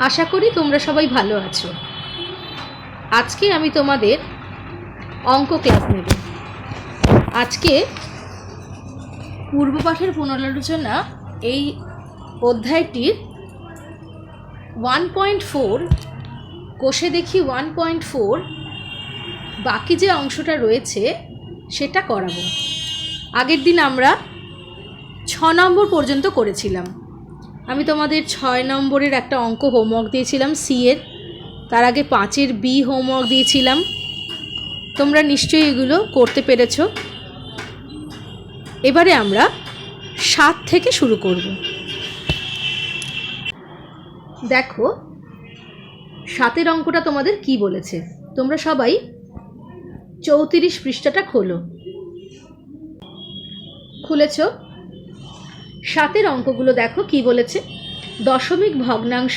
আশা করি তোমরা সবাই ভালো আছো। আজকে আমি তোমাদের অঙ্ক ক্লাস নেব। আজকে পূর্বপাঠের পুনরালোচনা এই অধ্যায়টির 1.4 কোষে দেখি 1.4 বাকি যে অংশটা রয়েছে সেটা করাবো। আগের দিন আমরা 6 নম্বর পর্যন্ত করেছিলাম। আমি তোমাদের 6 নম্বরের একটা অঙ্ক হোমওয়ার্ক দিয়েছিলাম সি এর, তার আগে 5-এর বি হোমওয়ার্ক দিয়েছিলাম। তোমরা নিশ্চয়ই এগুলো করতে পেরেছ। এবারে আমরা 7 থেকে শুরু করব। দেখো 7-এর অঙ্কটা তোমাদের কি বলেছে। তোমরা সবাই 34 পৃষ্ঠাটা খুলেছ। 7-এর অঙ্কগুলো দেখো কি বলেছে। দশমিক ভগ্নাংশ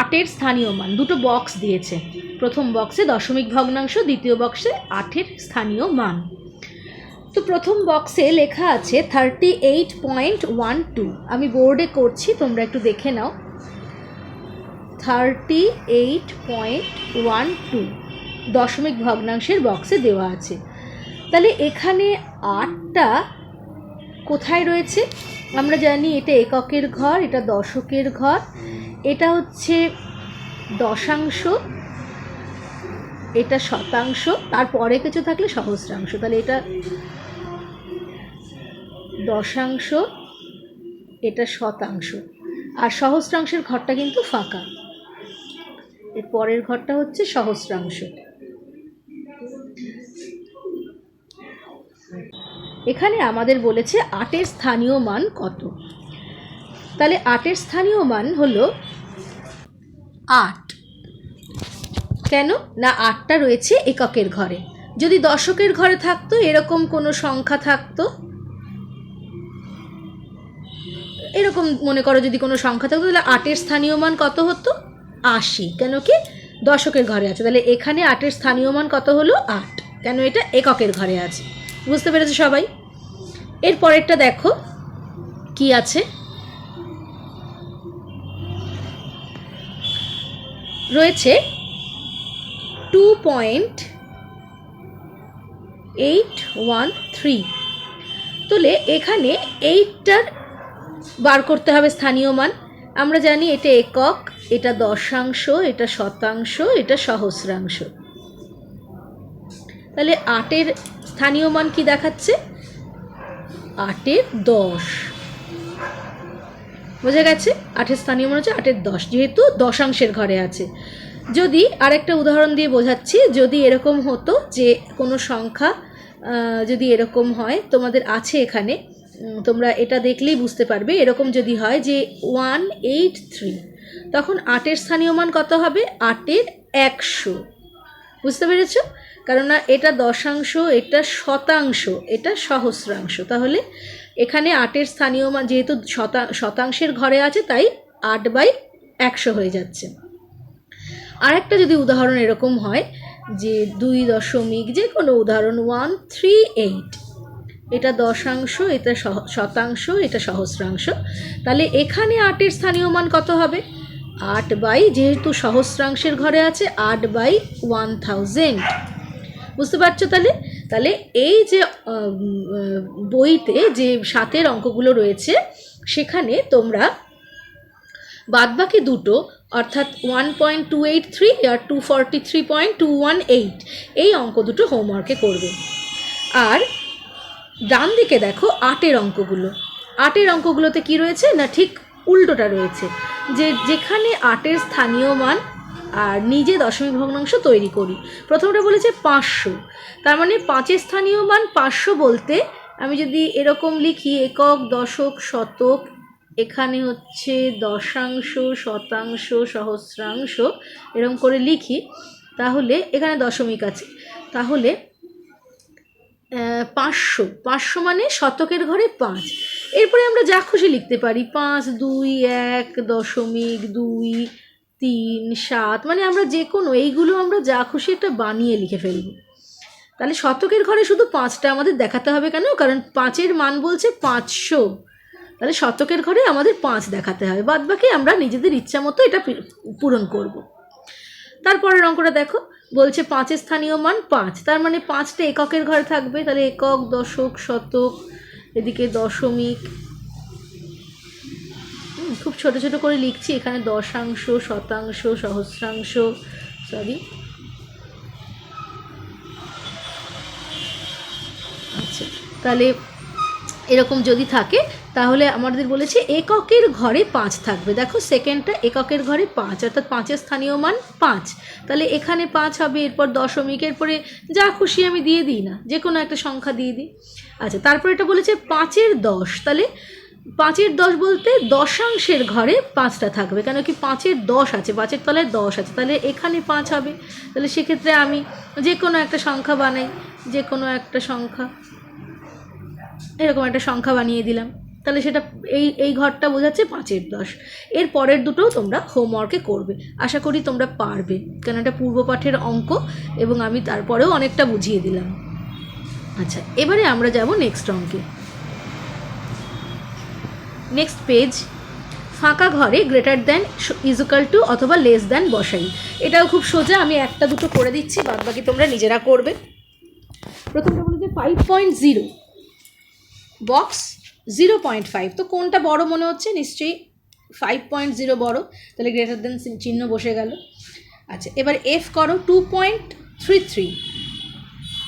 8-এর স্থানীয় মান, দুটো বক্স দিয়েছে। প্রথম বক্সে দশমিক ভগ্নাংশ, দ্বিতীয় বক্সে 8-এর স্থানীয় মান। তো প্রথম বক্সে লেখা আছে 38.12। আমি বোর্ডে করছি, তোমরা একটু দেখে নাও। 38.12 দশমিক ভগ্নাংশের বক্সে দেওয়া আছে। তাহলে এখানে 8টা কোথায় রয়েছে? আমরা জানি এটা এককের ঘর, এটা দশকের ঘর, এটা হচ্ছে দশাংশ, এটা শতাংশ, তারপরে কিছু থাকলে সহস্রাংশ। তাহলে এটা দশাংশ, এটা শতাংশ, আর সহস্রাংশের ঘরটা কিন্তু ফাঁকা। এর পরের ঘরটা হচ্ছে সহস্রাংশ। এখানে আমাদের বলেছে 8-এর স্থানীয় মান কত। তাহলে 8-এর স্থানীয় মান হলো 8। কেন না 8টা রয়েছে এককের ঘরে। যদি দশকের ঘরে থাকতো, এরকম কোনো সংখ্যা থাকতো, এরকম মনে করো যদি কোনো সংখ্যা থাকতো, তাহলে 8-এর স্থানীয় মান কত হতো? 80। কেন কি দশকের ঘরে আছে। তাহলে এখানে 8-এর স্থানীয় মান কত হলো? 8। কেন এটা এককের ঘরে আছে। বুঝতে পেরেছো সবাই? এর পরেরটা দেখো কি আছে। রয়েছে 2.813। তাহলে এখানে 8টার বার করতে হবে স্থানীয় মান। আমরা জানি এটা একক, এটা দশাংশ, এটা শতাংশ, এটা সহস্রাংশ। তাহলে 8-এর স্থানীয় মান কি দেখাচ্ছে? 8-এর 10। বোঝা গেছে? 8-এর স্থানীয় মান হচ্ছে 8-এর 10, যেহেতু দশাংশের ঘরে আছে। যদি আরেকটা উদাহরণ দিয়ে বোঝাচ্ছি, যদি এরকম হতো যে কোনো সংখ্যা যদি এরকম হয়, তোমাদের আছে এখানে, তোমরা এটা দেখলেই বুঝতে পারবে। এরকম যদি হয় যে 183, তখন 8-এর স্থানীয় মান কত হবে? 8-এর 100। বুঝতে পেরেছ? কেননা এটা দশাংশ, এটা শতাংশ, এটা সহস্রাংশ। তাহলে এখানে 8-এর স্থানীয় মান যেহেতু শতাংশের ঘরে আছে, তাই 8/100 হয়ে যাচ্ছে। আরেকটা যদি উদাহরণ এরকম হয় যে 2 দশমিক, যে কোনো উদাহরণ 138, এটা দশাংশ, এটা শতাংশ, এটা সহস্রাংশ। তাহলে এখানে 8-এর স্থানীয় মান কত হবে? 8 যেহেতু সহস্রাংশের ঘরে আছে, 8/1000। বুঝতে পারছো? তাহলে এই যে বইতে যে 7-এর অঙ্কগুলো রয়েছে, সেখানে তোমরা বাদবাকি দুটো, অর্থাৎ 1.283 আর 243.218, এই অঙ্ক দুটো হোমওয়ার্কে করবে। আর ডান দিকে দেখো 8-এর অঙ্কগুলো। 8-এর অঙ্কগুলোতে কি রয়েছে না ঠিক উল্টোটা রয়েছে, যে যেখানে 8-এর স্থানীয় মান আর নিজে দশমিক ভগ্নাংশ তৈরি করি। প্রথমটা বলেছে 500, তার মানে 5-এর স্থানীয় মান 500 বলতে আমি যদি এরকম লিখি একক, দশক, শতক, এখানে হচ্ছে দশাংশ, শতাংশ, সহস্রাংশ, এরকম করে লিখি, তাহলে এখানে দশমিক আছে, তাহলে 500 মানে শতকের ঘরে 5। এরপরে আমরা যা খুশি লিখতে পারি, 5, 2, 1, দশমিক, 2, 3, 7, মানে আমরা যে কোনো এইগুলো আমরা যা খুশি একটা বানিয়ে লিখে ফেলব। তাহলে শতকের ঘরে শুধু 5টা আমাদের দেখাতে হবে। কেন? কারণ 5-এর মান বলছে 500, তাহলে শতকের ঘরে আমাদের 5 দেখাতে হবে, বাদ বাকি আমরা নিজেদের ইচ্ছা মতো এটা পূরণ করব। তারপরের অঙ্কটা দেখো, বলছে 5-এর স্থানীয় মান 5, তার মানে 5টা এককের ঘরে থাকবে, তাহলে একক, দশক, শতক, এদিকে দশমিক, খুব ছোট ছোট করে লিখছি এখানে, দশাংশ, শতাংশ, সহস্রাংশ, সরি, আচ্ছা, তাহলে এরকম যদি থাকে তাহলে আমাদের বলেছে এককের ঘরে 5 থাকবে। দেখো সেকেন্ডটা এককের ঘরে 5, অর্থাৎ 5-এর স্থানীয় মান 5, তাহলে এখানে 5 হবে, এরপর দশমিক, এরপরে যা খুশি আমি দিয়ে দিই না, যে কোনো একটা সংখ্যা দিয়ে দিই। আচ্ছা, তারপরে এটা বলেছে 5-এর 10, তাহলে 5-এর 10 বলতে দশাংশের ঘরে 5টা থাকবে, কেন কি 5-এর 10 আছে, 5-এর তলায় 10 আছে, তাহলে এখানে 5 হবে। তাহলে সেক্ষেত্রে আমি যে কোনো একটা সংখ্যা বানাই, যে কোনো একটা সংখ্যা, এরকম একটা সংখ্যা বানিয়ে দিলাম, তাহলে সেটা এই ঘরটা বোঝাচ্ছে 5-এর 10। এর পরের দুটোও তোমরা হোমওয়ার্কে করবে, আশা করি তোমরা পারবে, কেন এটা পূর্বপাঠের অঙ্ক এবং আমি তারপরেও অনেকটা বুঝিয়ে দিলাম। আচ্ছা, এবারে আমরা যাব নেক্সট অঙ্কে। নেক্সট পেজ, ফাঁকা ঘরে গ্রেটার দ্যান ইজুকাল টু অথবা লেস দ্যান বসাই। এটাও খুব সোজা, আমি একটা দুটো করে দিচ্ছি, বাদ বাকি তোমরা নিজেরা করবে। প্রথমটা বলে যে 5.0 বক্স 0.5, তো কোনটা বড় মনে হচ্ছে? নিশ্চয়ই 5.0 বড়, তাহলে গ্রেটার দেন চিহ্ন বসে গেল। আচ্ছা, এবার এফ করো 2.33,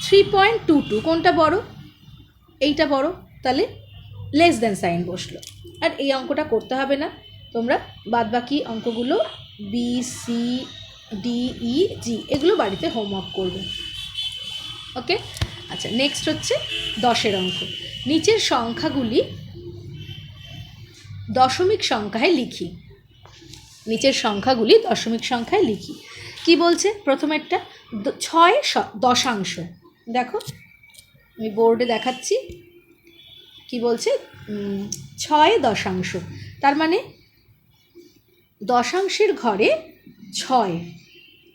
3.22, কোনটা বড়? এইটা বড়, তাহলে লেস দেন সাইন বসলো। আর এই অঙ্কটা করতে হবে না, তোমরা বাদ বাকি অঙ্কগুলো বি, সি, ডি, ই, জি এগুলো বাড়িতে হোমওয়ার্ক করবে। ওকে, আচ্ছা, নেক্সট হচ্ছে 10-এর অঙ্ক। নিচের সংখ্যাগুলি দশমিক সংখ্যায় লিখি। নিচের সংখ্যাগুলি দশমিক সংখ্যায় লিখি। কি বলছে? প্রথমেরটা 6 দশাংশ। দেখো আমি বোর্ডে দেখাচ্ছি কি বলছে, 6 দশাংশ, তার মানে দশাংশের ঘরে 6,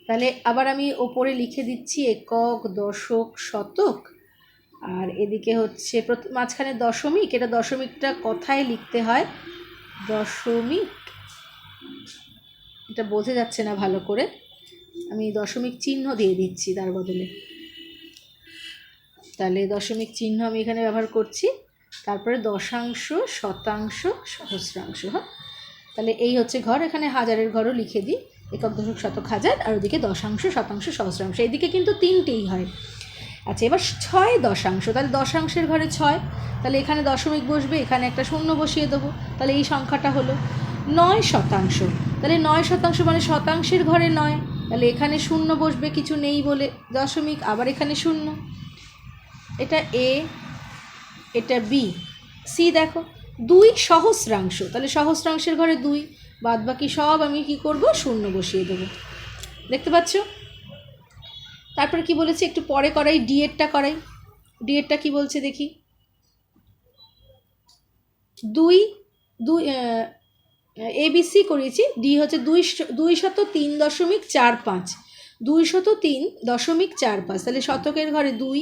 তাহলে আবার আমি ওপরে লিখে দিচ্ছি একক, দশক, শতক, আর এদিকে হচ্ছে মাঝখানে দশমিক, এটা দশমিকটা কথায় লিখতে হয় দশমিক, এটা বোঝা যাচ্ছে না ভালো করে, আমি দশমিক চিহ্ন দিয়ে দিচ্ছি তার বদলে, তাহলে দশমিক চিহ্ন আমি এখানে ব্যবহার করছি, তারপরে দশাংশ, শতাংশ, সহস্রাংশ। হ্যাঁ, তাহলে এই হচ্ছে ঘর, এখানে হাজারের ঘরও লিখে দিই, একক, দশক, শতক, হাজার, আর ওদিকে দশাংশ, শতাংশ, সহস্রাংশ, এইদিকে কিন্তু 3টেই হয়। আচ্ছা, এবার 6 দশাংশ, তাহলে দশাংশের ঘরে 6, তাহলে এখানে দশমিক বসবে, এখানে একটা শূন্য বসিয়ে দেবো, তাহলে এই সংখ্যাটা হলো 9 শতাংশ, তাহলে 9 শতাংশ মানে শতাংশের ঘরে 9, তাহলে এখানে শূন্য বসবে, কিছু নেই বলে দশমিক, আবার এখানে শূন্য, এটা এ, এটা বি, সি। দেখো 2 সহস্রাংশ, তাহলে সহস্রাংশের ঘরে 2, বাদ বাকি সব আমি কি করব, শূন্য বসিয়ে দেবো, দেখতে পাচ্ছ? তারপরে কি বলেছে, একটু পরে করাই, ডিএডটা করাই। ডিএডটা কি বলছে দেখি, 2 এবিসি করিয়েছি, ডি হচ্ছে 203.45, 203.45, তাহলে শতকের ঘরে 2,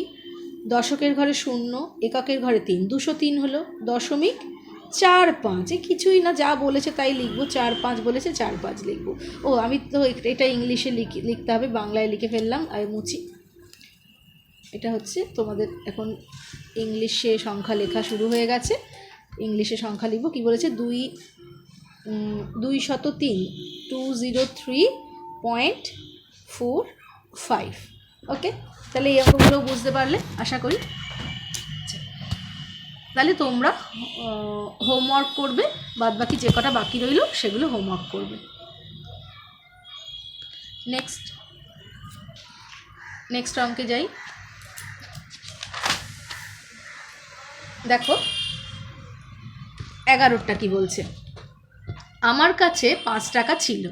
দশকের ঘরে 0, এককের ঘরে 3, 203 হলো 0.45, কিছুই না, যা বলেছে তাই লিখবো, 4-5 বলেছে 4-5 লিখবো। ও আমি তো এটা ইংলিশে লিখতে হবে, বাংলায় লিখে ফেললাম, আর মুছি। এটা হচ্ছে তোমাদের এখন ইংলিশে সংখ্যা লেখা শুরু হয়ে গেছে, ইংলিশে সংখ্যা লিখবো। কি বলেছে, 203.45। ওকে, তাহলে এই অঙ্কগুলো বুঝতে পারলে আশা করি। তাহলে তোমরা হোমওয়ার্ক করবে, বাদ বাকি যে কটা বাকি রইল সেগুলো হোমওয়ার্ক করবে। নেক্সট অঙ্কে যাই। দেখো 11টা কি বলছে, আমার কাছে 5 টাকা ছিল,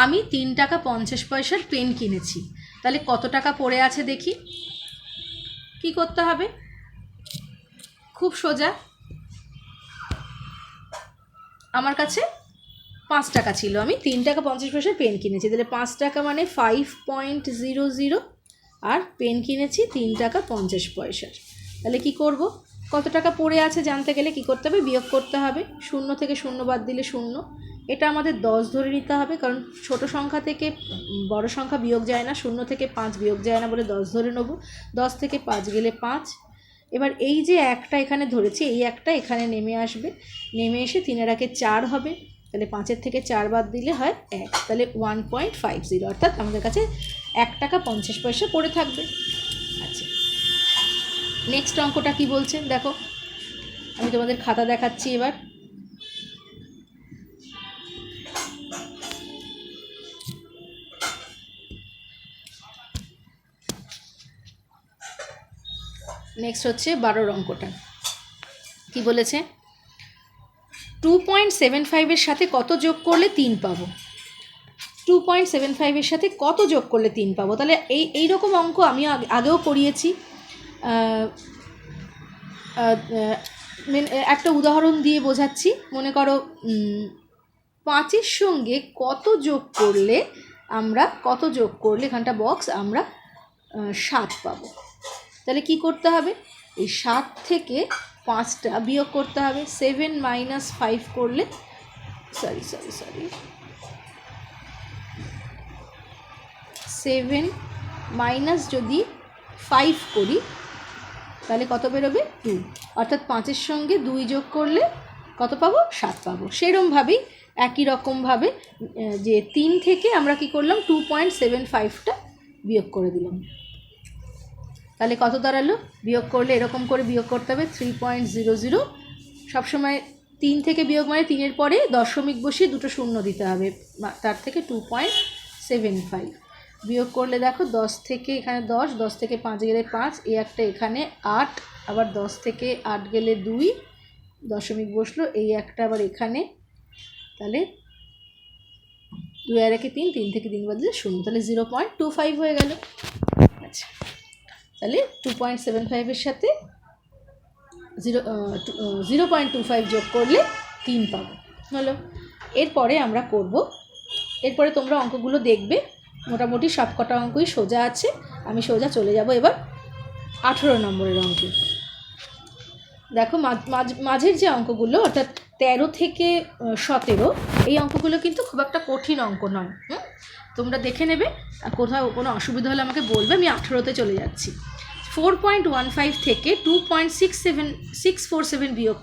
আমি 3 টাকা 50 পয়সার পেন কিনেছি, তাহলে কত টাকা পড়ে আছে দেখি। কি করতে হবে, খুব সোজা, আমার কাছে 5 টাকা ছিল, আমি 3 টাকা 50 পয়সার পেন কিনেছি, তাহলে 5 টাকা মানে 5.00, আর পেন কিনেছি 3 টাকা 50 পয়সার, তাহলে কি করব, কত টাকা পড়ে আছে জানতে গেলে কি করতে হবে, বিয়োগ করতে হবে। 0 থেকে 0 বাদ দিলে 0। এটা আমাদের 10 ধরে নিতে হবে, কারণ ছোট সংখ্যা থেকে বড় সংখ্যা বিয়োগ যায় না, 0 থেকে 5 বিয়োগ যায় না বলে 10 ধরে নেব। 10 থেকে 5 গেলে 5। এবার এই যে একটা এখানে ধরেছি, এই একটা এখানে নেমে আসবে, নেমে এসে 3 এর 4 হবে, তাহলে 5 থেকে 4 বাদ দিলে হয় 1, তাহলে 1.50, অর্থাৎ আমাদের কাছে 1 টাকা 50 পয়সা পড়ে থাকবে। আচ্ছা, নেক্সট অঙ্কটা কি বলছে দেখো, আমি তোমাদের খাতা দেখাচ্ছি এবার। নেক্সট হচ্ছে 12 অঙ্কটা। কি বলেছে, 2.75 এর সাথে কত যোগ করলে 3 পাবো। 2.75 এর সাথে কত যোগ করলে 3 পাবো, তাহলে এই রকম অঙ্ক আমি আগেও করিয়েছি। একটা উদাহরণ দিয়ে বোঝাচ্ছি। মনে করো 5-এর সঙ্গে কত যোগ করলে এখানটা বক্স আমরা 7 পাবো। তাহলে কি করতে হবে, এই 7 থেকে 5টা বিয়োগ করতে হবে। 7 - 5 করলে সরি 7 মাইনাস যদি 5 করি তাহলে কত বেরোবে, 2। অর্থাৎ 5-এর সঙ্গে 2 যোগ করলে কত পাবো, 7 পাবো। সেরকমভাবেই একই রকমভাবে যে 3 থেকে আমরা কি করলাম, 2.75টা বিয়োগ করে দিলাম। তাহলে কত দাঁড়ালো, বিয়োগ করলে এরকম করে বিয়োগ করতে হবে 3.00। সবসময় 3 থেকে বিয়োগ মানে 3-এর পরে দশমিক বসিয়ে 2টো শূন্য দিতে হবে, তার থেকে 2.75 বিয়োগ করলে দেখো 10 থেকে এখানে 10 থেকে 5 গেলে 5, এই একটা এখানে 8, আবার 10 থেকে 8 গেলে 2 দশমিক বসলো, এই একটা আবার এখানে, তাহলে 2 আর 1 3, 3 থেকে 3 বাদ দিলে 0, তাহলে 0.25 হয়ে গেল। আচ্ছা, তাহলে 2.75 এর সাথে 0.25 যোগ করলে 3 পাবো, হলো। এরপরে আমরা করব, এরপরে তোমরা অঙ্কগুলো দেখবে, মোটামুটি সব কটা অঙ্কই সোজা আছে। আমি সোজা চলে যাব এবার 18 নম্বরের অঙ্কে। দেখো মাঝের যে অঙ্কগুলো, অর্থাৎ 13 থেকে 17, এই অঙ্কগুলো কিন্তু খুব একটা কঠিন অঙ্ক নয়। তোমরা দেখে নেবে, কোথাও কোনো অসুবিধা হলে আমাকে বলবে। আমি 18তে চলে যাচ্ছি। 4.15 থেকে 2.647 বিয়োগ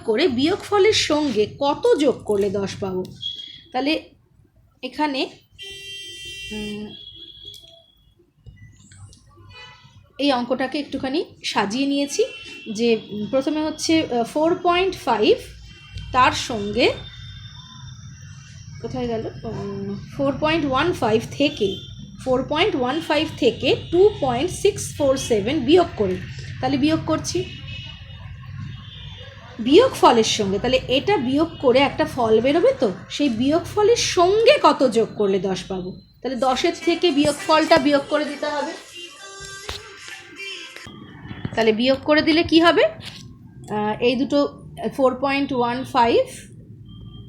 করে বিয়োগফলের সঙ্গে কত যোগ করলে 10 পাবো। তাহলে এখানে এই অঙ্কটাকে একটুখানি সাজিয়ে নিয়েছি, যে প্রথমে হচ্ছে 4.5, তার সঙ্গে কোথায় গেল, 4.15 থেকে 2.647 বিয়োগ করে, তাহলে বিয়োগ করছি বিয়োগ ফলের সঙ্গে, তাহলে এটা বিয়োগ করে একটা ফল বেরোবে, তো সেই বিয়োগ ফলের সঙ্গে কত যোগ করলে 10 পাবো। তাহলে 10-এর থেকে বিয়োগ ফলটা বিয়োগ করে দিতে হবে। তাহলে বিয়োগ করে দিলে কি হবে, এই দুটো 4.15,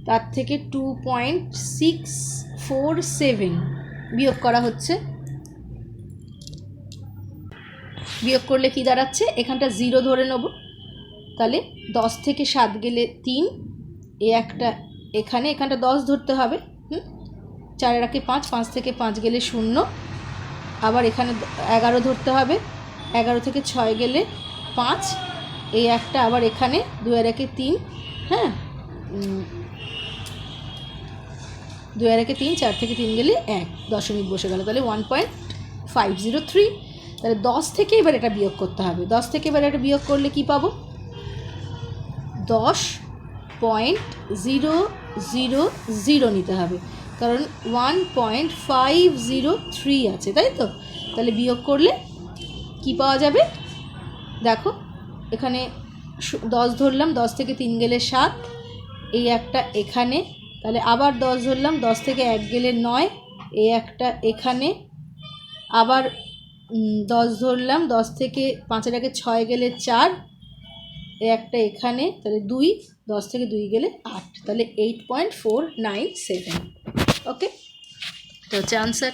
তার থেকে 2.647 বিয়োগ করা হচ্ছে। বিয়োগ করলে কি দাঁড়াচ্ছে, এখানটা 0 ধরে নেব, তাহলে 10 থেকে 7 গেলে 3, এই একটা এখানে, এখানটা 10 ধরতে হবে। 4 এর 5, 5 থেকে 5 গেলে 0, আবার এখানে 11 ধরতে হবে, 11 থেকে 6 গেলে 5, এই একটা আবার এখানে 2 আর 3, হ্যাঁ 2 আর 3, 4 থেকে 3 গেলে 1, দশমিক বসে গেল, তাহলে 1.503। তাহলে 10 থেকে এবার এটা বিয়োগ করতে হবে। 10 থেকে এবার এটা বিয়োগ করলে কি পাবো, 10.000 নিতে হবে, কারণ 1.503 আছে, তাই তো। তাহলে বিয়োগ করলে কি পাওয়া যাবে, দেখো এখানে 10 ধরলাম, 10 থেকে 3 গেলে 7, এই একটা এখানে, তাহলে আবার 10 ধরলাম, 10 থেকে 1 গেলে 9, এই একটা এখানে, আবার 10 ধরলাম, 10 থেকে 5 এর 6 গেলে 4, এই একটা এখানে, তাহলে 2, 10 থেকে 2 গেলে 8, তাহলে 8.497। ওকে, এটা হচ্ছে আনসার।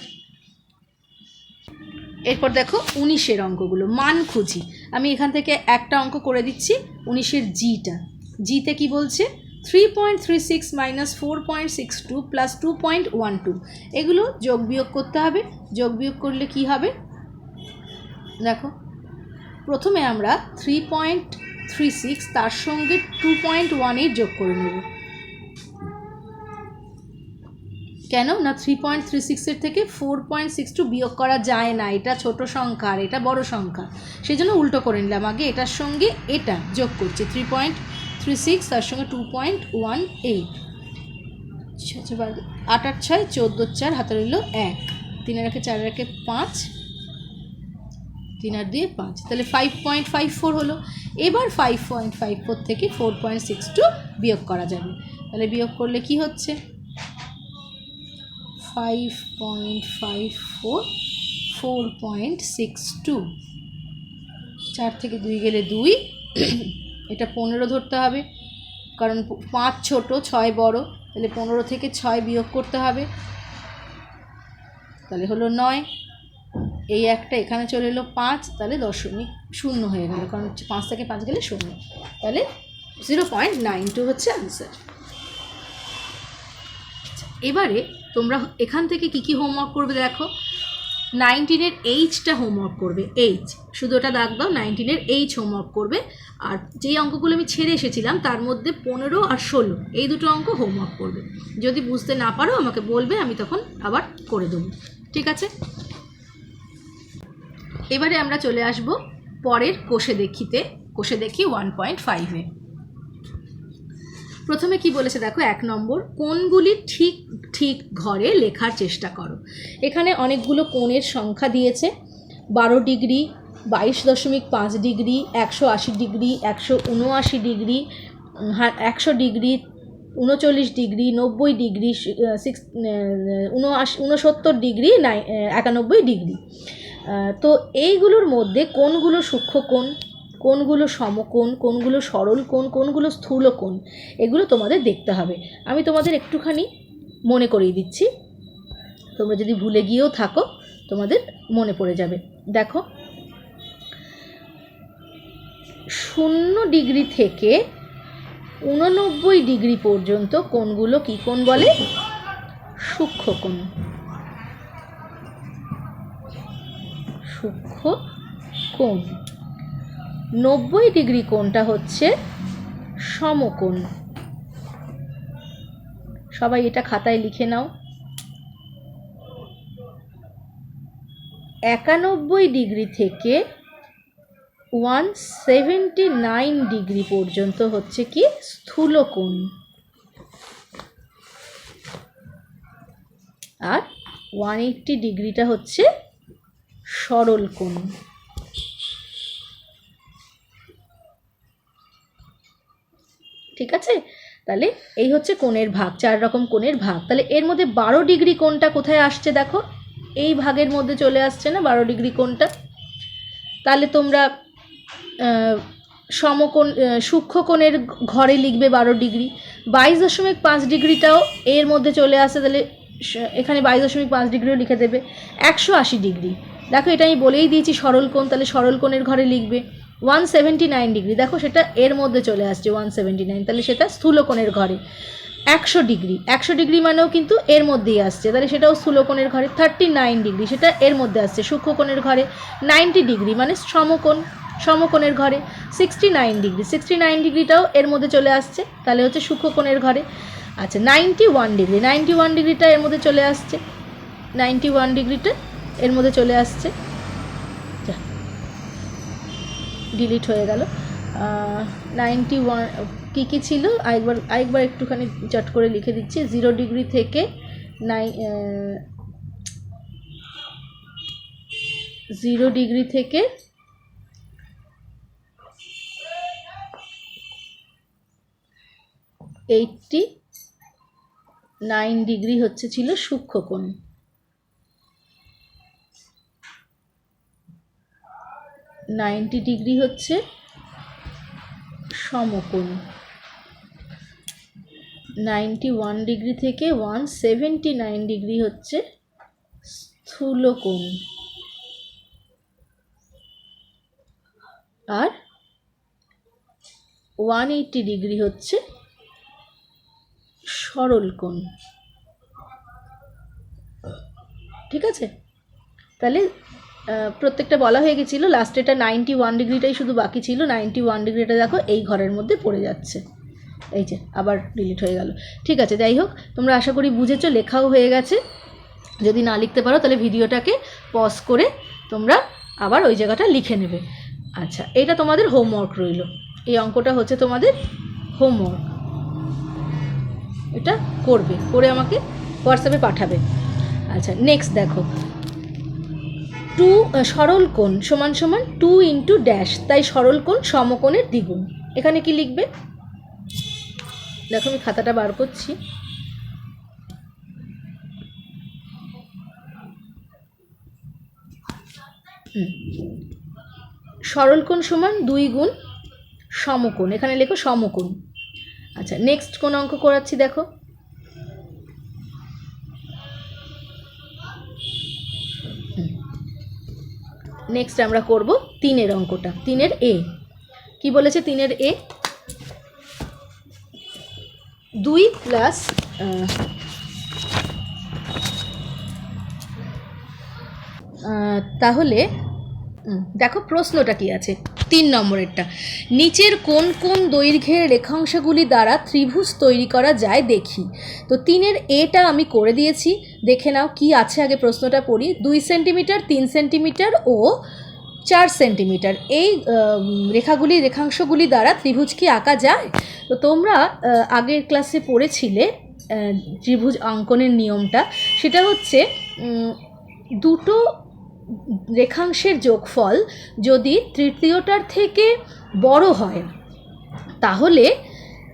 এরপর দেখো 19-এর অঙ্কগুলো, মান খুঁজি। আমি এখান থেকে একটা অঙ্ক করে দিচ্ছি 19-এর জিটা। জিতে কি বলছে 3.36 মাইনাস 4.62 প্লাস 2.12, এগুলো যোগ বিয়োগ করতে হবে। যোগ বিয়োগ করলে কি হবে দেখো, প্রথমে আমরা 3.36 তার সঙ্গে 2.18 যোগ করে নেব। কেন না 3.36-এর থেকে 4.62 বিয়োগ করা যায় না, এটা ছোট সংখ্যা আর এটা বড় সংখ্যা, সেই জন্য উল্টো করে নিলাম। আগে এটার সঙ্গে এটা যোগ করছি 3.36 তার সঙ্গে 2.18, 8 আর 6 14, 4 হাতে রইল 1, 3 আর 4 আর 5, 3 আর 2 5, তাহলে 5.54 হলো। এবার 5.54 থেকে 4.62 বিয়োগ করা যাবে, তাহলে বিয়োগ করলে কি হচ্ছে 5.54 4.62, 4 থেকে 2 গেলে 2, এটা 15 ধরতে হবে কারণ 5 ছোট 6 বড়, তাহলে 15 থেকে 6 বিয়োগ করতে হবে, তাহলে হলো 9। এই একটা এখানে চলে এলো 5, তাহলে দশমিক শূন্য হয়ে গেল, কারণ 5 থেকে 5 গেলে 0, তাহলে 0.92 হচ্ছে আনসার। এবারে তোমরা এখান থেকে কি কি হোমওয়ার্ক করবে দেখো, 19-এর এইচটা হোমওয়ার্ক করবে, এইচ শুধু ওটা দাগ দাও, 19-এর এইচ হোমওয়ার্ক করবে। আর যেই অঙ্কগুলো আমি ছেড়ে এসেছিলাম তার মধ্যে 15 আর 16 এই দুটো অঙ্ক হোমওয়ার্ক করবে। যদি বুঝতে না পারো আমাকে বলবে, আমি তখন আবার করে দেবো, ঠিক আছে। এবারে আমরা চলে আসব পরের কোষে দেখিতে, কোষে দেখি 1.5-এ। প্রথমে কি বলেছে দেখো, 1 নম্বর, কোণগুলি ঠিক ঠিক ঘরে লেখার চেষ্টা করো। এখানে অনেকগুলো কোণের সংখ্যা দিয়েছে, 12 degree, 22.5 degree, 180 degree, 179 degree, 100 degree, 39 degree, 90 degree, 69 degree, 91 degree. তো এইগুলোর মধ্যে কোনগুলো সূক্ষ্ম কোণ, কোনগুলো সমকোণ, কোনগুলো সরল কোণ, কোনগুলো স্থূল কোণ, এগুলো তোমাদের দেখতে হবে। আমি তোমাদের একটুখানি মনে করিয়ে দিচ্ছি, তোমরা যদি ভুলে গিয়েও থাকো তোমাদের মনে পড়ে যাবে। দেখো, 0 ডিগ্রি থেকে 89 ডিগ্রি পর্যন্ত কোণগুলো কি কোণ বলে, সূক্ষ্ম কোণ। সূক্ষ্ম কোণ। 90 ডিগ্রি কোণটা হচ্ছে সমকোণ। সবাই এটা খাতায় লিখে নাও। 91 ডিগ্রি থেকে 179 ডিগ্রি পর্যন্ত হচ্ছে কি স্থূল কোণ, আর 180 ডিগ্রিটা হচ্ছে সরল কোণ। ঠিক আছে, তাহলে এই হচ্ছে কোণের ভাগ, 4 রকম কোণের ভাগ। তাহলে এর মধ্যে 12 ডিগ্রি কোণটা কোথায় আসছে দেখো, এই ভাগের মধ্যে চলে আসছে না 12 ডিগ্রি কোণটা। তাহলে তোমরা সমকোণ সূক্ষ্ম কোণের ঘরে লিখবে 12 ডিগ্রি। 22.5 ডিগ্রিটাও এর মধ্যে চলে আসে, তাহলে এখানে 22.5 ডিগ্রিও লিখে দেবে। 180 ডিগ্রি দেখো, এটা আমি বলেই দিয়েছি সরল কোণ, তাহলে সরল কোণের ঘরে লিখবে। 179 ডিগ্রি দেখো, সেটা এর মধ্যে চলে আসছে 179, তাহলে সেটা স্থূল কোণের ঘরে। 100 ডিগ্রি, 100 ডিগ্রি মানেও কিন্তু এর মধ্যেই আসছে, তাহলে সেটাও স্থূল কোণের ঘরে। 39 ডিগ্রি সেটা এর মধ্যে আসছে সূক্ষ্ম কোণের ঘরে। 90 ডিগ্রি মানে সমকোণ, সমকোণের ঘরে। 69 ডিগ্রি, 69 ডিগ্রিটাও এর মধ্যে চলে আসছে, তাহলে হচ্ছে সূক্ষ্ম কোণের ঘরে। আচ্ছা, 91 ডিগ্রি, 91 ডিগ্রিটা এর মধ্যে চলে আসছে, 91 ডিগ্রিটা এর মধ্যে চলে আসছে। ডিলিট হয়ে গেল। 91 কী কী ছিল আরেকবার একটুখানি চট করে লিখে দিচ্ছি। 0 ডিগ্রি থেকে 0 ডিগ্রি থেকে 89 ডিগ্রি হচ্ছে ছিল সূক্ষ্ম কোণ। 90 ডিগ্রি হচ্ছে সমকোণ। 91 ডিগ্রি থেকে 179 ডিগ্রি হচ্ছে স্থূল কোণ। আর 180 ডিগ্রি হচ্ছে সরল কোণ। ঠিক আছে, তাহলে প্রত্যেকটা বলা হয়ে গেছিলো, লাস্টে এটা 91 ডিগ্রিটাই শুধু বাকি ছিল। 91 ডিগ্রিটা দেখো এই ঘরের মধ্যে পড়ে যাচ্ছে, এই যে আবার ডিলিট হয়ে গেল। ঠিক আছে, যাই হোক, তোমরা আশা করি বুঝেছো, লেখাও হয়ে গেছে। যদি না লিখতে পারো তাহলে ভিডিওটাকে পজ করে তোমরা আবার ওই জায়গাটা লিখে নেবে। আচ্ছা, এটা তোমাদের হোমওয়ার্ক রইল, এই অঙ্কটা হচ্ছে তোমাদের হোমওয়ার্ক। এটা করবে, করে আমাকে হোয়াটসঅ্যাপে পাঠাবে। আচ্ছা, নেক্সট দেখো, সরল কোণ সমান সমান 2 ইন্টু ড্যাশ, তাই সরল কোণ সমকোণের দ্বিগুণ। এখানে কি লিখবে দেখো, আমি খাতাটা বার করছি। সরল কোণ সমান 2 গুণ সমকোণ, এখানে লেখো সমকোণ। আচ্ছা, নেক্সট কোন অঙ্ক করাচ্ছি দেখো। নেক্সট আমরা করব 3-এর অঙ্কটা, 3-এর এ। কি বলেছে 3-এর এ? 2 প্লাস তাহলে দেখো প্রশ্নটা কি আছে 3 নম্বরেরটা, নিচের কোন কোন দৈর্ঘ্যের রেখাংশগুলি দ্বারা ত্রিভুজ তৈরি করা যায় দেখি। তো 3-এর এটা আমি করে দিয়েছি, দেখে নাও কি আছে, আগে প্রশ্নটা পড়ি। 2 সেন্টিমিটার, 3 সেন্টিমিটার ও 4 সেন্টিমিটার, এই রেখাংশগুলি দ্বারা ত্রিভুজ কি আঁকা যায়? তো তোমরা আগের ক্লাসে পড়েছিলে ত্রিভুজ অঙ্কনের নিয়মটা, সেটা হচ্ছে দুটো রেখাংশের যোগফল যদি তৃতীয়টার থেকে বড় হয় তাহলে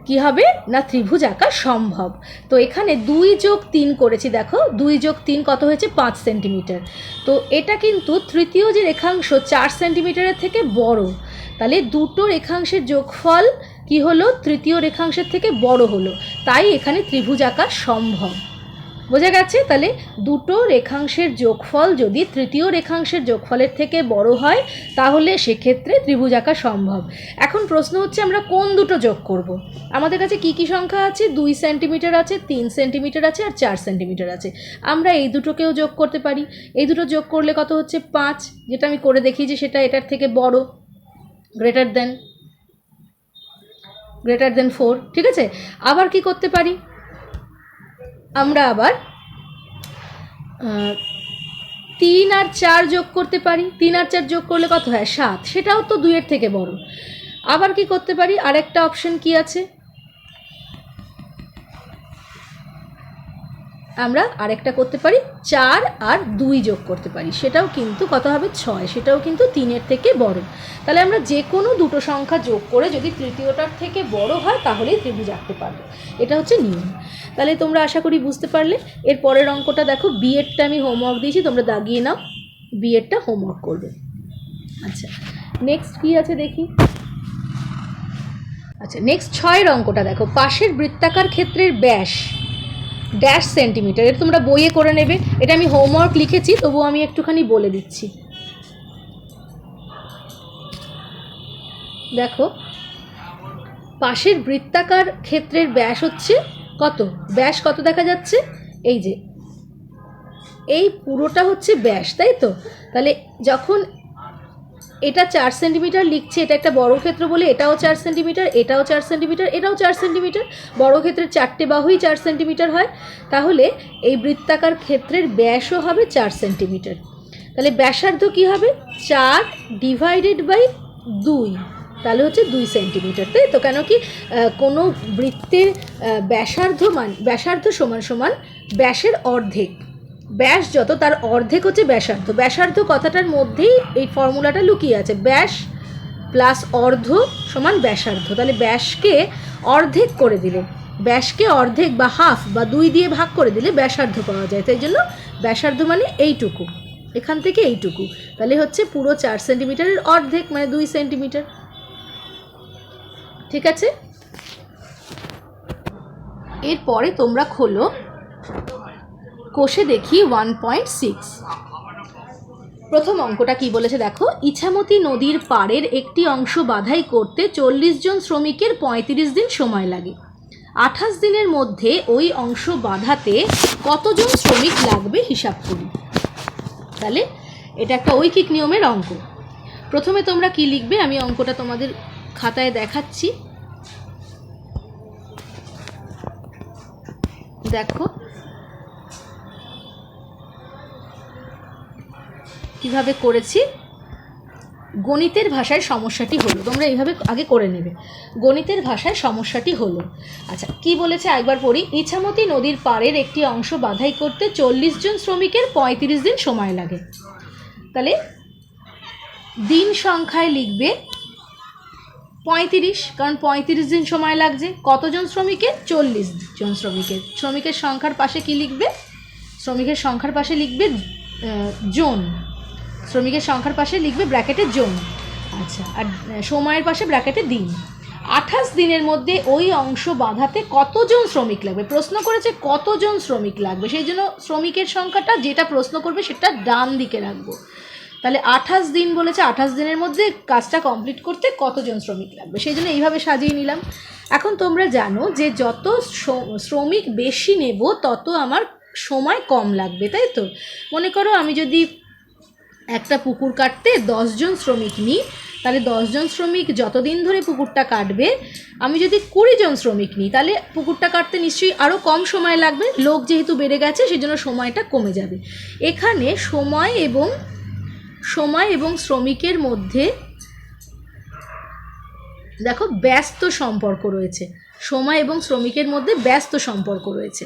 কি হবে না ত্রিভুজ আঁকা সম্ভব। তো এখানে 2 যোগ 3 করেছি, দেখো 2 যোগ 3 কত হয়েছে 5 সেন্টিমিটার। তো এটা কিন্তু তৃতীয় যে রেখাংশ 4 সেন্টিমিটারের থেকে বড়, তাহলে দুটো রেখাংশের যোগফল কি হলো, তৃতীয় রেখাংশের থেকে বড় হলো, তাই এখানে ত্রিভুজ আঁকা সম্ভব। বোঝা গেছে? তাহলে দুটো রেখাংশের যোগফল যদি তৃতীয় রেখাংশের যোগফলের থেকে বড় হয় তাহলে সেক্ষেত্রে ত্রিভুজ আঁকা সম্ভব। এখন প্রশ্ন হচ্ছে আমরা কোন দুটো যোগ করব। আমাদের কাছে কি কি সংখ্যা আছে? 2 সেন্টিমিটার আছে, 3 সেন্টিমিটার আছে আর 4 সেন্টিমিটার আছে। আমরা এই দুটোকেও যোগ করতে পারি। এই দুটো যোগ করলে কত হচ্ছে 5, যেটা আমি করে দেখিয়েছি সেটা এটার থেকে বড়, গ্রেটার দেন 4। ঠিক আছে, আবার কি করতে পারি, আমরা আবার 3 আর 4 যোগ করতে পারি। 3 আর 4 যোগ করলে কত হয় 7, সেটাও তো 2-এর থেকে বড়। আবার কি করতে পারি, আরেকটা অপশন কি আছে, আমরা আরেকটা করতে পারি 4 আর 2 যোগ করতে পারি, সেটাও কিন্তু কত হবে 6, সেটাও কিন্তু 3-এর থেকে বড়। তাহলে আমরা যে কোনো দুটো সংখ্যা যোগ করে যদি তৃতীয়টার থেকে বড় হয় তাহলেই ত্রিভুজ আঁকতে পারবো, এটা হচ্ছে নিয়ম। তাহলে তোমরা আশা করি বুঝতে পারলে। এর পরের অঙ্কটা দেখো, বিএডটা আমি হোমওয়ার্ক দিয়েছি, তোমরা দাগিয়ে নাও, বিএডটা হোমওয়ার্ক করবে। আচ্ছা, নেক্সট কি আছে দেখি। আচ্ছা, নেক্সট 6-এর অঙ্কটা দেখো, পাশের বৃত্তাকার ক্ষেত্রের ব্যাস ড্যাশ সেন্টিমিটার। এটা তোমরা বইয়ে করে নেবে, এটা আমি হোমওয়ার্ক লিখেছি, তবুও আমি একটুখানি বলে দিচ্ছি। দেখো, পাশের বৃত্তাকার ক্ষেত্রের ব্যাস হচ্ছে কত, ব্যাস কত দেখা যাচ্ছে, এই যে এই পুরোটা হচ্ছে ব্যাস, তাই তো? তাহলে যখন এটা 4 সেন্টিমিটার লিখছে, এটা একটা বড় ক্ষেত্র বলে এটাও 4 সেন্টিমিটার, এটাও 4 সেন্টিমিটার, এটাও 4 সেন্টিমিটার, বড় ক্ষেত্রের 4টে বাহুই 4 সেন্টিমিটার হয়, তাহলে এই বৃত্তাকার ক্ষেত্রের ব্যাসও হবে 4 সেন্টিমিটার। তাহলে ব্যাসার্ধ কি হবে 4 ডিভাইডেড বাই 2, তাহলে হচ্ছে 2 সেন্টিমিটার, তাই তো? কেন কি কোনো বৃত্তের ব্যাসার্ধ সমান সমান ব্যাসের অর্ধেক, ব্যাস যত তার অর্ধেক হচ্ছে ব্যাসার্ধ। ব্যাসার্ধ কথাটার মধ্যেই এই ফর্মুলাটা লুকিয়ে আছে, ব্যাস প্লাস অর্ধ সমান ব্যাসার্ধ। তাহলে ব্যাসকে অর্ধেক করে দিলে, ব্যাসকে অর্ধেক বা হাফ বা 2 দিয়ে ভাগ করে দিলে ব্যাসার্ধ পাওয়া যায়। তাই জন্য ব্যাসার্ধ মানে এইটুকু, এখান থেকে এইটুকু, তাহলে হচ্ছে পুরো 4 সেন্টিমিটারের অর্ধেক মানে 2 সেন্টিমিটার। ঠিক আছে, এরপরে তোমরা খোলো, কোষে দেখি 1.6। প্রথম অঙ্কটা কি বলেছে দেখো, ইছামতি নদীর পাড়ের একটি অংশ বাধাই করতে 40 জন শ্রমিকের 35 দিন সময় লাগে। 28 দিনের মধ্যে ওই অংশ বাঁধাতে কতজন শ্রমিক লাগবে হিসাব করি। তাহলে এটা একটা ঐকিক নিয়মের অঙ্ক। প্রথমে তোমরা কি লিখবে, আমি অঙ্কটা তোমাদের খাতায় দেখাচ্ছি। দেখো কিভাবে করেছি। গণিতের ভাষায় সমস্যাটি হলো, তোমরা এইভাবে আগে করে নেবে। গণিতের ভাষায় সমস্যাটি হলো, আচ্ছা কি বলেছে একবার পড়ি। ইছামতি নদীর পাড়ের একটি অংশ বাধাই করতে 40 জন শ্রমিকের 35 দিন সময় লাগে। তাহলে দিন সংখ্যায় লিখবে 35, কারণ 35 দিন সময় লাগছে। কতজন শ্রমিকের? 40 জন শ্রমিকের। শ্রমিকের সংখ্যার পাশে কি লিখবে? শ্রমিকের সংখ্যার পাশে লিখবে জন। শ্রমিকের সংখ্যার পাশে লিখবে ব্র্যাকেটে জন। আচ্ছা, আর সময়ের পাশে ব্র্যাকেটে দিন। 28 দিনের মধ্যে ওই অংশ বাঁধাতে কতজন শ্রমিক লাগবে? প্রশ্ন করেছে কতজন শ্রমিক লাগবে, সেই জন্য শ্রমিকের সংখ্যাটা যেটা প্রশ্ন করবে সেটা ডান দিকে রাখবো। তাহলে 28 দিন বলেছে, 28 দিনের মধ্যে কাজটা কমপ্লিট করতে কতজন শ্রমিক লাগবে, সেই জন্য এইভাবে সাজিয়ে নিলাম। এখন তোমরা জানো যে যত শ্রমিক বেশি নেব তত আমার সময় কম লাগবে, তাই তো? মনে করো আমি যদি একটা পুকুর কাটতে 10 জন শ্রমিক নিই, তাহলে 10 জন শ্রমিক যতদিন ধরে পুকুরটা কাটবে, আমি যদি 20 জন শ্রমিক নিই তাহলে পুকুরটা কাটতে নিশ্চয়ই আরও কম সময় লাগবে। লোক যেহেতু বেড়ে গেছে সেই জন্য সময়টা কমে যাবে। এখানে সময় এবং শ্রমিকের মধ্যে দেখো ব্যস্ত সম্পর্ক রয়েছে। সময় এবং শ্রমিকের মধ্যে ব্যস্ত সম্পর্ক রয়েছে।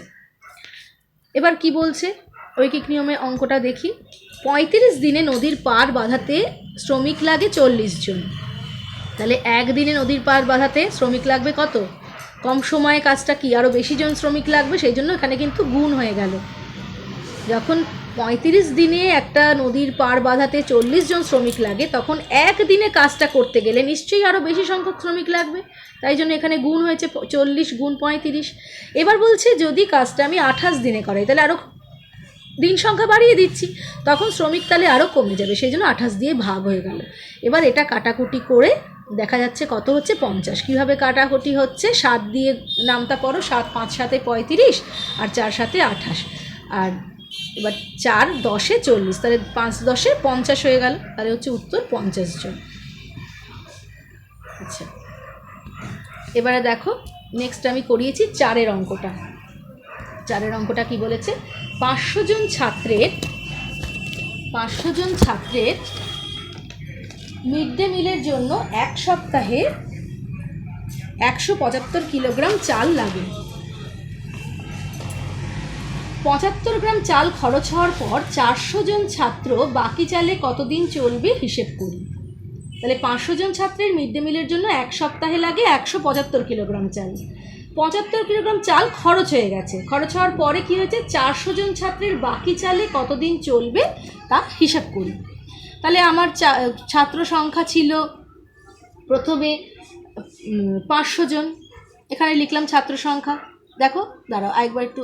এবার কি বলছে ঐকিক নিয়মে অঙ্কটা দেখি। 35 দিনে নদীর পাড় বাঁধাতে শ্রমিক লাগে 40 জন। তাহলে একদিনে নদীর পাড় বাঁধাতে শ্রমিক লাগবে কত? কম সময়ে কাজটা কি আরও বেশি জন শ্রমিক লাগবে, সেই জন্য এখানে কিন্তু গুণ হয়ে গেল। যখন 35 দিনে একটা নদীর পাড় বাঁধাতে 40 জন শ্রমিক লাগে, তখন একদিনে কাজটা করতে গেলে নিশ্চয়ই আরও বেশি সংখ্যক শ্রমিক লাগবে, তাই জন্য এখানে গুণ হয়েছে 40 গুণ 35। এবার বলছে যদি কাজটা আমি 28 দিনে করাই তাহলে আরও দিন সংখ্যা বাড়িয়ে দিচ্ছি, তখন শ্রমিক তাহলে আরও কমে যাবে, সেই জন্য 28 দিয়ে ভাগ হয়ে গেল। এবার এটা কাটাকুটি করে দেখা যাচ্ছে কত হচ্ছে 50। কীভাবে কাটাকুটি হচ্ছে? 7 দিয়ে নামতা পড়ো, 7 5 7 35 আর 4 7 28, আর এবার 4 10 40, তাহলে 5 10 50 হয়ে গেল। তাহলে হচ্ছে উত্তর 50 জন। আচ্ছা, এবারে দেখো নেক্সট আমি করিয়েছি 4-এর অঙ্কটা। 4-এর অঙ্কটা কি বলেছে? 500 জন ছাত্রের মিড ডে মিলের জন্য এক সপ্তাহে 175 কিলোগ্রাম চাল লাগে। 75 গ্রাম চাল খরচ হওয়ার পর 400 জন ছাত্র বাকি চালে কতদিন চলবে হিসেব করি। তাহলে 500 জন ছাত্রের মিড ডে মিলের জন্য এক সপ্তাহে লাগে 175 কিলোগ্রাম চাল। 75 কিলোগ্রাম চাল খরচ হয়ে গেছে। খরচ হওয়ার পরে কি হয়েছে? 400 জন ছাত্রের বাকি চালে কতদিন চলবে তা হিসাব করি। তাহলে আমার ছাত্র সংখ্যা ছিল প্রথমে 500 জন, এখানে লিখলাম ছাত্র সংখ্যা। দেখো দাঁড়াও একবার একটু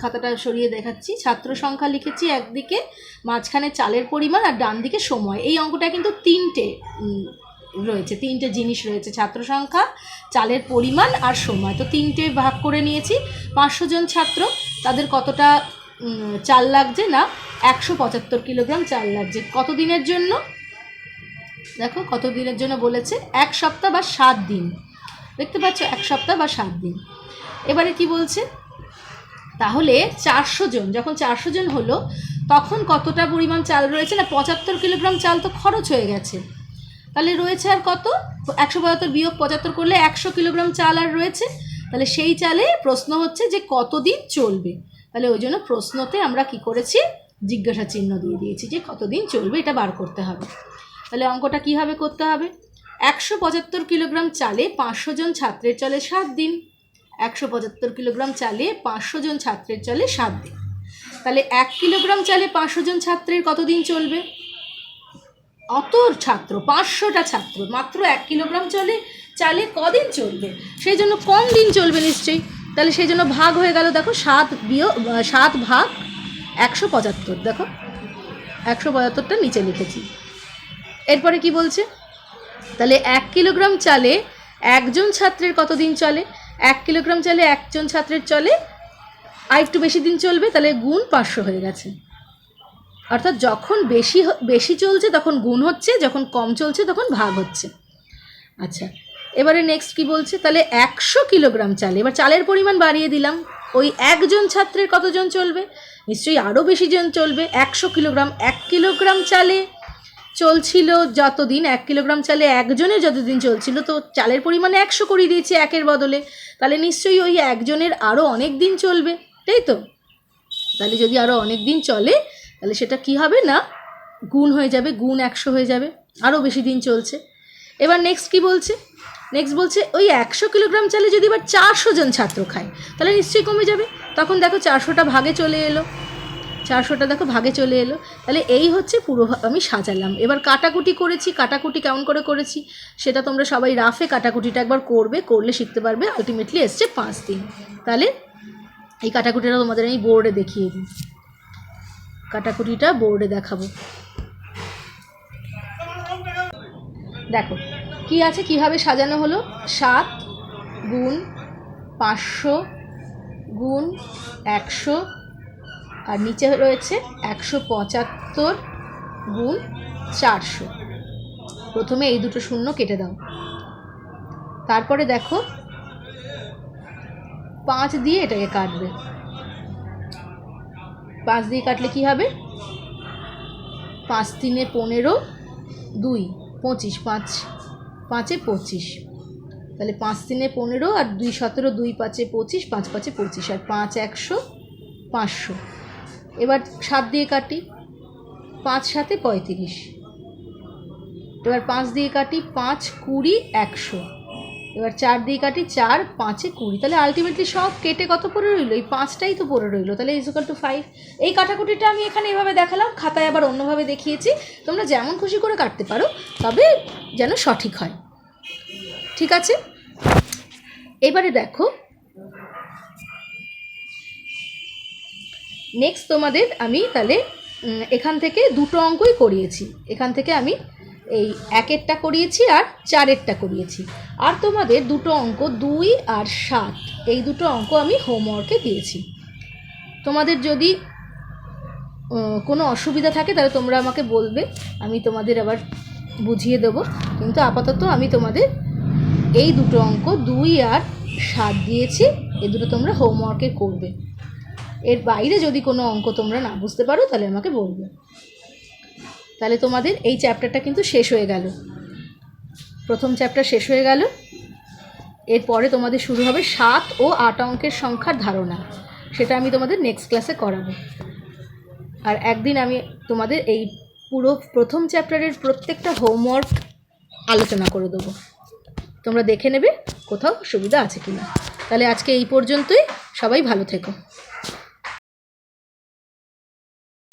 খাতাটা সরিয়ে দেখাচ্ছি। ছাত্র সংখ্যা লিখেছি একদিকে, মাঝখানে চালের পরিমাণ আর ডান দিকে সময়। এই অঙ্কটা কিন্তু 3টে জিনিস রয়েছে, ছাত্র সংখ্যা, চালের পরিমাণ আর সময়। তো 3টে ভাগ করে নিয়েছি। 500 জন ছাত্র, তাদের কতটা চাল লাগছে? না 175 কিলোগ্রাম চাল লাগছে। কত দিনের জন্য? দেখো কত দিনের জন্য বলেছে, 1 সপ্তাহ বা 7 দিন। দেখতে পাচ্ছ 1 সপ্তাহ বা 7 দিন। এবারে কি বলছে? তাহলে 400 জন, যখন 400 জন হলো তখন কতটা পরিমাণ চাল রয়েছে? না 75 কিলোগ্রাম চাল তো খরচ হয়ে গেছে, তাহলে রয়েছে আর কত? 175 বিয়োগ 75 করলে 100 কিলোগ্রাম চাল আর রয়েছে। তাহলে সেই চালে প্রশ্ন হচ্ছে যে কতদিন চলবে। তাহলে ওই জন্য প্রশ্নতে আমরা কি করেছি? জিজ্ঞাসা চিহ্ন দিয়ে দিয়েছি যে কতদিন চলবে এটা বার করতে হবে। তাহলে অঙ্কটা কীভাবে করতে হবে? 175 কিলোগ্রাম চালে 500 জন ছাত্রের চলে 7 দিন। 175 কিলোগ্রাম চালে 500 জন ছাত্রের চলে 7 দিন। তাহলে 1 কিলোগ্রাম চালে 500 জন ছাত্রের কতদিন চলবে? অত ছাত্র, 500টা ছাত্র, মাত্র 1 কিলোগ্রাম চালে কদিন চলবে? সেই জন্য কম দিন চলবে নিশ্চয়ই। তাহলে সেই জন্য ভাগ হয়ে গেল। দেখো 7 ভাগ 175। দেখো 175টা নিচে লিখেছি। এরপরে কি বলছে, তাহলে 1 কিলোগ্রাম চালে একজন ছাত্রের কতদিন চলে? 1 কিলোগ্রাম চালে একজন ছাত্রের চলে আর একটু বেশি দিন চলবে, তাহলে গুণ 500 হয়ে গেছে। অর্থাৎ যখন বেশি চলছে তখন গুণ হচ্ছে, যখন কম চলছে তখন ভাগ হচ্ছে। আচ্ছা, এবারে নেক্সট কি বলছে, তাহলে 100 কিলোগ্রাম চালে, এবার চালের পরিমাণ বাড়িয়ে দিলাম, ওই একজন ছাত্রের কতজন চলবে? নিশ্চয়ই আরও বেশি জন চলবে। 100 কিলোগ্রাম, 1 কিলোগ্রাম চালে চলছিল যতদিন, 1 কিলোগ্রাম চালে একজনের যতদিন চলছিল, তো চালের পরিমাণে 100 করিয়ে দিয়েছি একের বদলে, তাহলে নিশ্চয়ই ওই একজনের আরও অনেক দিন চলবে, তাই তো? তাহলে যদি আরও অনেক দিন চলে তাহলে সেটা কি হবে না, গুণ হয়ে যাবে, গুণ 100 হয়ে যাবে, আরও বেশি দিন চলছে। এবার নেক্সট কি বলছে, নেক্সট বলছে ওই 100 কিলোগ্রাম চালে যদি এবার 400 জন ছাত্র খায় তাহলে নিশ্চয়ই কমে যাবে। তখন দেখো 400টা ভাগে চলে এলো, 400টা দেখো ভাগে চলে এলো। তাহলে এই হচ্ছে পুরো আমি সাজালাম। এবার কাটাকুটি করেছি, কাটাকুটি কেমন করে করেছি সেটা তোমরা সবাই রাফে কাটাকুটিটা একবার করবে, করলে শিখতে পারবে। আলটিমেটলি এসছে 5 দিন। তাহলে এই কাটাকুটিটা তোমাদের আমি বোর্ডে দেখিয়ে দিই, কাটাকুটিটা বোর্ডে দেখাবো। দেখো কি আছে, কিভাবে সাজানো হলো। 7 গুণ 500 গুণ 100, আর নিচে রয়েছে 175 গুণ 400। প্রথমে এই দুটো শূন্য কেটে দাও, তারপরে দেখো 5 দিয়ে এটাকে কাটবে। 5 দিয়ে কাটলে কি হবে, 5 3 15, 2 25, 5 5 25, তাহলে 5 3 15 আর 2 17, 2 5 25, 5 5 25, আর 5 100 500। এবার 7 দিয়ে কাটি, 5 7 35। এবার 5 দিয়ে কাটি, 5 20 100। এবার 4 দিয়ে কাটি, 4 5 20। তাহলে আলটিমেটলি সব কেটে কত পড়ে রইলো, এই 5টাই তো পড়ে রইলো। তাহলে ইকুয়াল টু 5। এই কাটাকুটিটা আমি এখানে এভাবে দেখালাম, খাতায় আবার অন্যভাবে দেখিয়েছি। তোমরা যেমন খুশি করে কাটতে পারো, তবে যেন সঠিক হয়। ঠিক আছে, এবারে দেখো নেক্সট তোমাদের আমি তাহলে এখান থেকে দুটো অঙ্কই করিয়েছি। এখান থেকে আমি এই 1-এরটা করিয়েছি আর 4-এরটা করিয়েছি। আর তোমাদের দুটো অঙ্ক 2 আর 7, এই দুটো অঙ্ক আমি হোমওয়ার্কে দিয়েছি। তোমাদের যদি কোনো অসুবিধা থাকে তাহলে তোমরা আমাকে বলবে, আমি তোমাদের আবার বুঝিয়ে দেবো। কিন্তু আপাতত আমি তোমাদের এই দুটো অঙ্ক 2 আর 7 দিয়েছি, এই দুটো তোমরা হোমওয়ার্কে করবে। এর বাইরে যদি কোনো অঙ্ক তোমরা না বুঝতে পারো তাহলে আমাকে বলবে। তাহলে তোমাদের এই চ্যাপ্টারটা কিন্তু শেষ হয়ে গেল, প্রথম চ্যাপ্টার শেষ হয়ে গেল। এরপরে তোমাদের শুরু হবে 7 ও 8 অঙ্কের সংখ্যার ধারণা, সেটা আমি তোমাদের নেক্সট ক্লাসে করাবো। আর একদিন আমি তোমাদের এই পুরো প্রথম চ্যাপ্টারের প্রত্যেকটা হোমওয়ার্ক আলোচনা করে দেবো, তোমরা দেখে নেবে কোথাও সুবিধা আছে কিনা। তাহলে আজকে এই পর্যন্তই, সবাই ভালো থেকো।